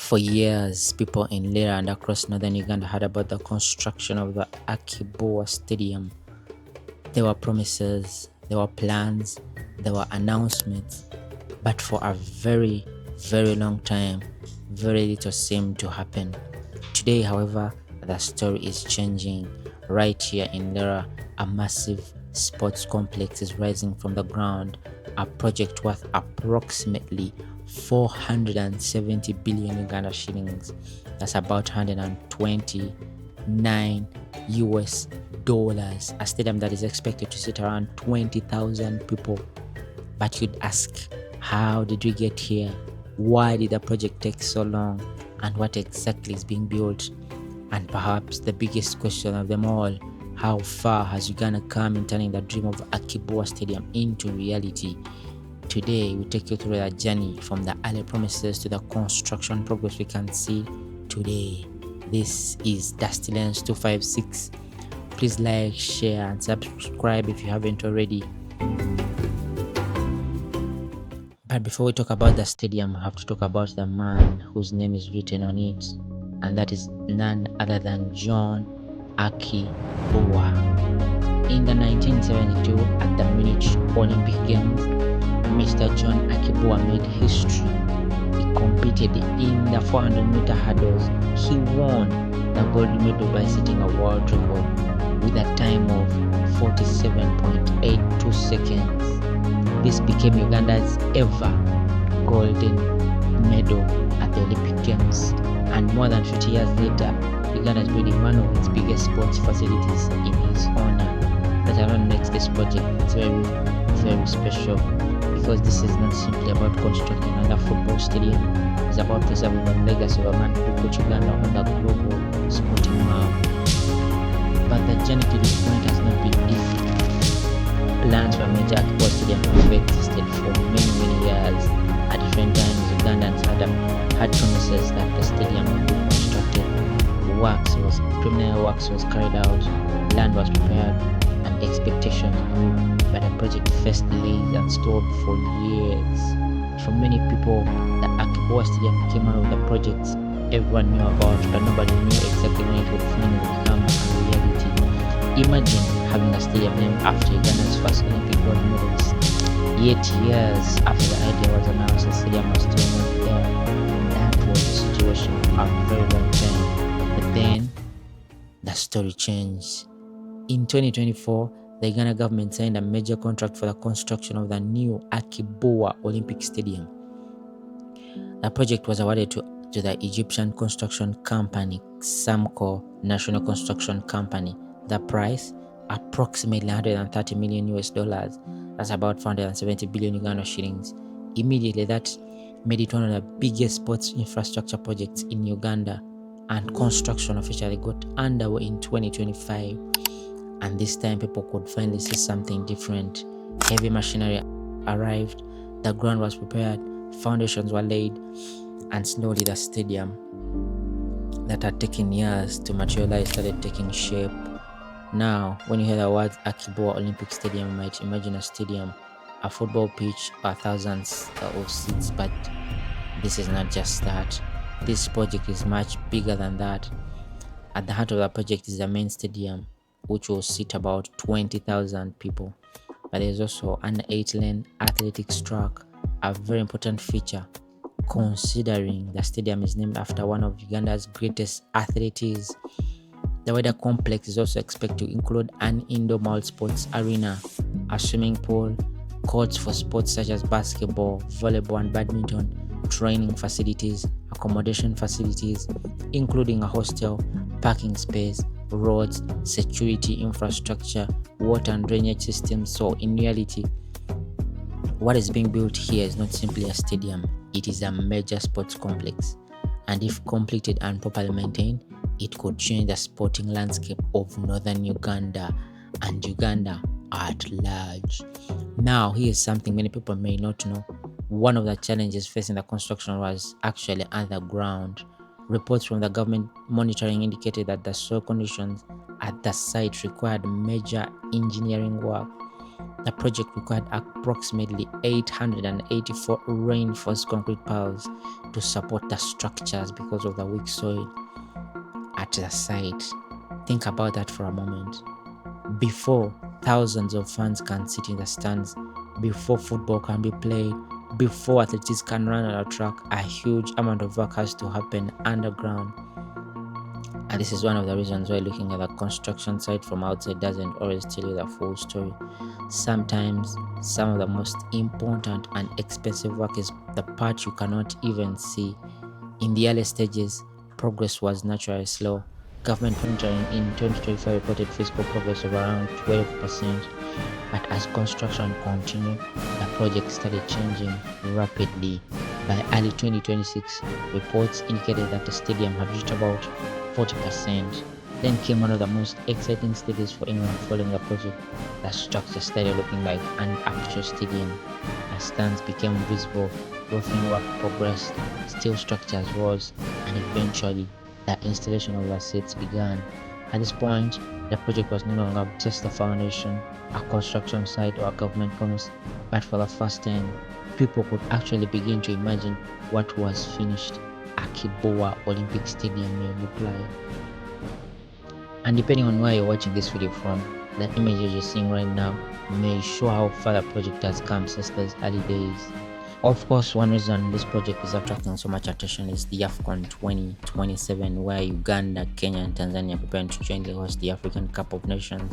For years, people in Lira and across northern Uganda heard about the construction of the Akii-Bua Stadium. There were promises, there were plans, there were announcements, but for a very, very long time, very little seemed to happen. Today, however, the story is changing. Right here in Lira, a massive sports complex is rising from the ground, a project worth approximately 470 billion Uganda shillings. That's about 129 US dollars. A stadium that is expected to sit around 20,000 people. But you'd ask, how did we get here? Why did the project take so long? And what exactly is being built? And perhaps the biggest question of them all, how far has Uganda come in turning the dream of Akii-Bua Stadium into reality? Today, we take you through the journey from the early promises to the construction progress we can see today. This is Dusty Lens 256. Please like, share, and subscribe if you haven't already. But before we talk about the stadium, we have to talk about the man whose name is written on it, and that is none other than John Akii-Bua. In the 1972 at the Munich Olympic Games, Mr. John Akii-Bua made history. He competed in the 400-meter hurdles. He won the gold medal by setting a world record with a time of 47.82 seconds. This became Uganda's ever golden medal at the Olympic Games. And more than 50 years later, Uganda is building one of its biggest sports facilities in his honor. That alone makes this project very, very special, because this is not simply about constructing another football stadium. It's about preserving the legacy of a man who put Uganda on the global sporting map. But the journey to this point has not been easy. Plans for a major Akii-Bua Stadium have existed for many years. At different times, Ugandans had promises that the stadium would be constructed. Preliminary works was carried out, land was prepared, and expectations grew. But the project faced delays and stalled for years. For many people, the Akii-Bua Stadium became one of the projects everyone knew about, but nobody knew exactly when it would finally become a reality. Imagine having a stadium named after Uganda's first Olympic gold medalist. Yet years after the idea was announced, the stadium was still not there. That was the situation for a very long time. But then, the story changed. In 2024, the Uganda government signed a major contract for the construction of the new Akii-Bua Olympic Stadium. The project was awarded to the Egyptian construction company, Samco National Construction Company. The price, approximately 130 million US dollars. That's about 470 billion Uganda shillings. Immediately, that made it one of the biggest sports infrastructure projects in Uganda, and construction officially got underway in 2025. And this time, people could finally see something different. Heavy machinery arrived, the ground was prepared, foundations were laid, and slowly the stadium that had taken years to materialize started taking shape. Now, when you hear the words Akii-Bua Olympic Stadium, you might imagine a stadium, a football pitch, or thousands of seats, but this is not just that. This project is much bigger than that. At the heart of the project is the main stadium, which will seat about 20,000 people. But there's also an 8-lane athletics track, a very important feature, considering the stadium is named after one of Uganda's greatest athletes. The wider complex is also expected to include an indoor multi-sports arena, a swimming pool, courts for sports such as basketball, volleyball, and badminton, training facilities, accommodation facilities, including a hostel, parking space, roads, security infrastructure, water and drainage systems. So in reality, what is being built here is not simply a stadium, it is a major sports complex. And if completed and properly maintained, it could change the sporting landscape of northern Uganda and Uganda at large. Now, here's something many people may not know. One of the challenges facing the construction was actually underground. Reports from the government monitoring indicated that the soil conditions at the site required major engineering work. The project required approximately 884 reinforced concrete piles to support the structures because of the weak soil at the site. Think about that for a moment. Before thousands of fans can sit in the stands, before football can be played, before athletes can run on a track, a huge amount of work has to happen underground. And this is one of the reasons why looking at the construction site from outside doesn't always tell you the full story. Sometimes some of the most important and expensive work is the part you cannot even see. In the early stages, progress was naturally slow. Government monitoring in 2025 reported physical progress of around 12%, but as construction continued, the project started changing rapidly. By early 2026, reports indicated that the stadium had reached about 40%. Then came one of the most exciting stages for anyone following the project. The structure started looking like an actual stadium. The stands became visible, roofing work progressed, steel structures rose, and eventually the installation of the seats began. At this point, the project was no longer just a foundation, a construction site, or a government promise, but for the first time, people could actually begin to imagine what was finished. Akii-Bua Olympic Stadium may look like. And depending on where you're watching this video from, the images you're seeing right now may show how far the project has come since those early days. Of course, one reason this project is attracting so much attention is the AFCON 2027, where Uganda, Kenya, and Tanzania are preparing to jointly host the African Cup of Nations.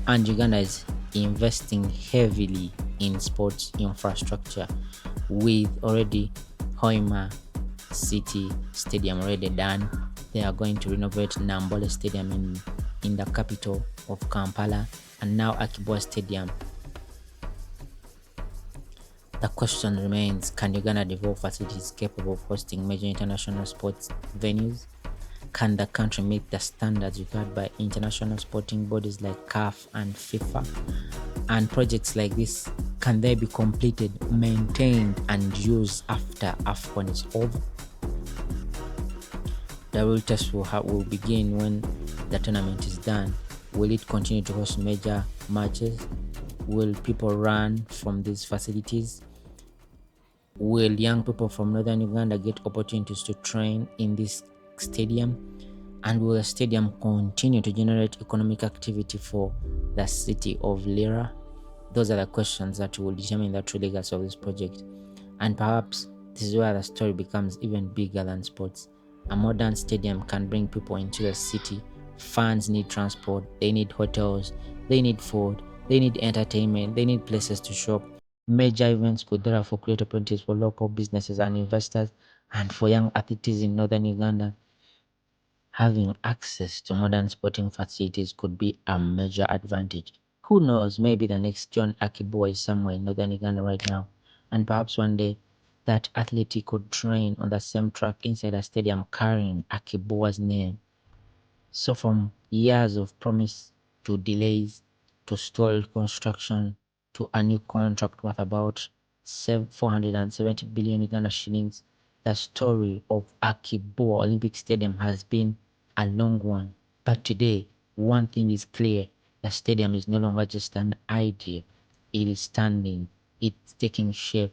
And Uganda is investing heavily in sports infrastructure, with already Hoima City Stadium already done. They are going to renovate Nambole Stadium in the capital of Kampala, and now Akii-Bua Stadium. The question remains, can Uganda develop facilities capable of hosting major international sports venues? Can the country meet the standards required by international sporting bodies like CAF and FIFA? And projects like this, can they be completed, maintained, and used after AFCON is over? The real test will begin when the tournament is done. Will it continue to host major matches? Will people run from these facilities? Will young people from northern Uganda get opportunities to train in this stadium? And will the stadium continue to generate economic activity for the city of Lira? Those are the questions that will determine the true legacy of this project. And perhaps this is where the story becomes even bigger than sports. A modern stadium can bring people into the city. Fans need transport, they need hotels, they need food, they need entertainment, they need places to shop. Major events could therefore create opportunities for local businesses and investors, and for young athletes in northern Uganda. Having access to modern sporting facilities could be a major advantage. Who knows, maybe the next John Akii-Bua is somewhere in northern Uganda right now, and perhaps one day that athlete could train on the same track inside a stadium carrying Akii-Bua's name. So from years of promise to delays to stalled construction to a new contract worth about 470 billion Uganda shillings, the story of Akii-Bua Olympic Stadium has been a long one. But today, one thing is clear: the stadium is no longer just an idea. It is standing, it's taking shape,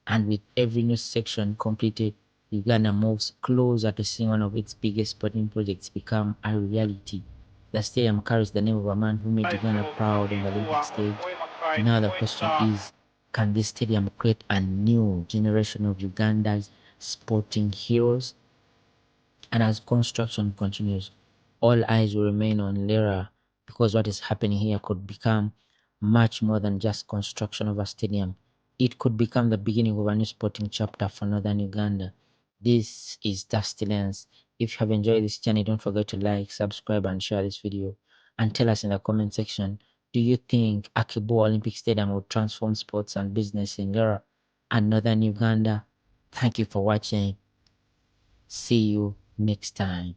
and with every new section completed, Uganda moves closer to seeing one of its biggest sporting projects become a reality. The stadium carries the name of a man who made Uganda proud on the Olympic stage. Now the question is, can this stadium create a new generation of Uganda's sporting heroes? And as construction continues, all eyes will remain on Lira, because what is happening here could become much more than just construction of a stadium. It could become the beginning of a new sporting chapter for northern Uganda. This is Dusty Lens. If you have enjoyed this journey, don't forget to like, subscribe, and share this video. And tell us in the comment section, do you think Akii-Bua Olympic Stadium will transform sports and business in Lira and northern Uganda? Thank you for watching. See you next time.